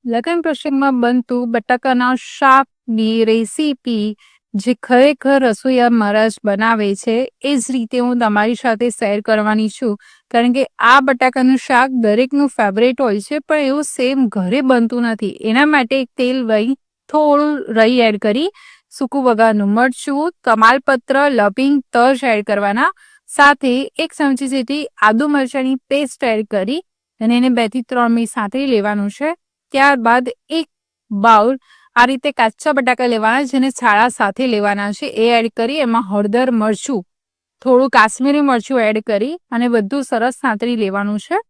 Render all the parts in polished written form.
લગ્ન પ્રસંગમાં બનતું બટાકાના શાકની રેસીપી જે ખરેખર રસોઈયા મહારાજ બનાવે છે એ જ રીતે હું તમારી સાથે શેર કરવાની છું. કારણ કે આ બટાકાનું શાક દરેકનું ફેવરેટ હોય છે, પણ એવું સેમ ઘરે બનતું નથી. એના માટે એક તેલ લઈ થોડું રઈ એડ કરી, સૂકું વઘારનું મરચું, તમાલપત્ર, લવિંગ, તજ એડ કરવાના. સાથે 1 ચમચી જેટલી આદુ મરચાંની પેસ્ટ એડ કરી અને એને 2 થી 3 મિનિટ સાંતળી લેવાનું છે. ત્યારબાદ એક બાઉલ આ રીતે કાચા બટાકા લેવાના, જેને છાળા સાથે લેવાના છે. એ એડ કરી એમાં હળદર, મરચું, થોડું કાશ્મીરી મરચું એડ કરી અને બધું સરસ સાંતળી લેવાનું છે.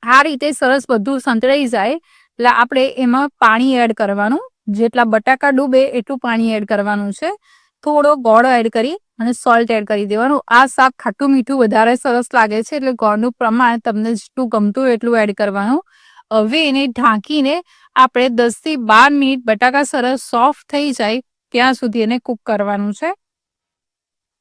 આ રીતે સરસ બધું સંતળાઈ જાય એટલે આપણે એમાં પાણી એડ કરવાનું. જેટલા બટાકા ડૂબે એટલું પાણી એડ કરવાનું છે. થોડો ગોળ એડ કરી અને સોલ્ટ એડ કરી દેવાનું. આ શાક ખાટું મીઠું વધારે સરસ લાગે છે, એટલે ગોળનું પ્રમાણ તમને જેટલું ગમતું હોય એટલું એડ કરવાનું. હવે એને ઢાંકીને આપણે 10 થી 12 મિનિટ બટાકા સરસ સોફ્ટ થઈ જાય ત્યાં સુધી એને કૂક કરવાનું છે.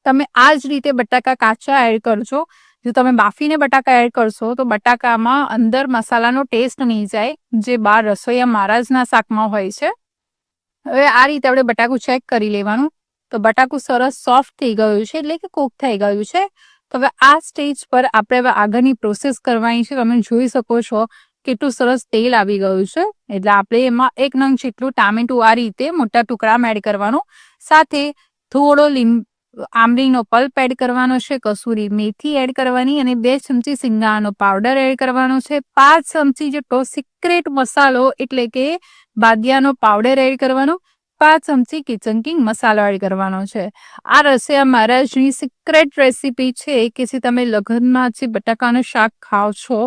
તમે આ જ રીતે બટાકા કાચા એડ કરજો. જો તમે બાફીને બટાકા એડ કરશો તો બટાકામાં અંદર મસાલાનો ટેસ્ટ નહીં જાય, જે બહાર રસોઈયા મહારાજના શાકમાં હોય છે. હવે આ રીતે આપણે બટાકું ચેક કરી લેવાનું. તો બટાકું સરસ સોફ્ટ થઈ ગયું છે, એટલે કે કૂક થઈ ગયું છે. તો હવે આ સ્ટેજ પર આપણે હવે આગળની પ્રોસેસ કરવાની છે. તમે જોઈ શકો છો કેટલું સરસ તેલ આવી ગયું છે. એટલે આપણે એમાં 1 નંગ જેટલું ટામેટું આ રીતે મોટા ટુકડામાં એડ કરવાનું. સાથે થોડો આંબલીનો પલ્પ એડ કરવાનો છે, કસૂરી મેથી એડ કરવાની અને 2 ચમચી સિંગાણાનો પાવડર એડ કરવાનો છે. 5 ચમચી જેટલો સિક્રેટ મસાલો એટલે કે બાદિયાનો પાવડર એડ કરવાનો. 5 ચમચી કિચન કિંગ મસાલો એડ કરવાનો છે. આ રસોઈયા મહારાજની સિક્રેટ રેસીપી છે કે જે તમે લગ્નમાં જે બટાકાનું શાક ખાઓ છો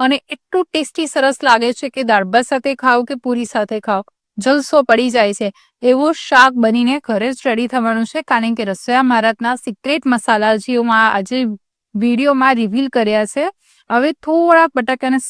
અને એટલું ટેસ્ટી સરસ લાગે છે કે દાળ ભાત સાથે ખાઓ કે પૂરી સાથે ખાઓ, જલસો પડી જાય છે. એવું શાક બનીને ઘરે જ રેડી થવાનું છે, કારણ કે રસોઈયા મહારાજના સિક્રેટ મસાલા જે હું આજે વિડીયોમાં રિવીલ કર્યા છે. હવે થોડા બટાકાને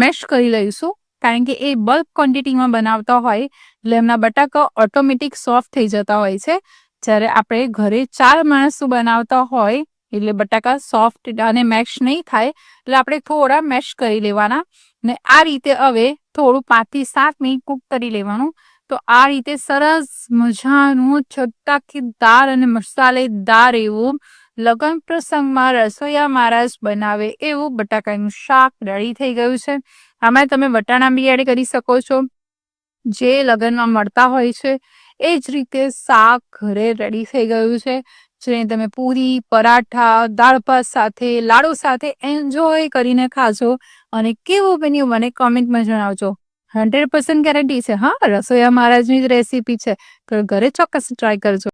મેશ કરી લઈશું, કારણ કે એ બલ્ક ક્વોન્ટિટીમાં બનાવતા હોય એટલે એમના બટાકા ઓટોમેટિક સોફ્ટ થઈ જતા હોય છે. જ્યારે આપણે ઘરે 4 માણસો બનાવતા હોય એટલે બટાકા સોફ્ટ અને મેશ નહીં થાય, એટલે આપણે થોડા મેશ કરી લેવાના. ને આ રીતે હવે થોડું 5 થી 7 મિનિટ કૂક કરી લેવાનું. તો આ રીતે સરસ મજાનું ચટાકેદાર અને મસાલેદાર એવું લગ્ન પ્રસંગમાં રસોઈયા મહારાજ બનાવે એવું બટાકાનું શાક રેડી થઈ ગયું છે. આમાં તમે વટાણા બી એડ કરી શકો છો, જે લગ્નમાં મળતા હોય છે. એ જ રીતે શાક ઘરે રેડી થઈ ગયું છે, જેને તમે પૂરી, પરાઠા, દાળ ભાત સાથે, લાડુ સાથે એન્જોય કરીને ખાજો. અને કેવું બન્યું મને કોમેન્ટમાં જણાવજો. 100% ગેરંટી છે. હા, રસોઈયા મહારાજની જ રેસીપી છે, તો ઘરે ચોક્કસ ટ્રાય કરજો.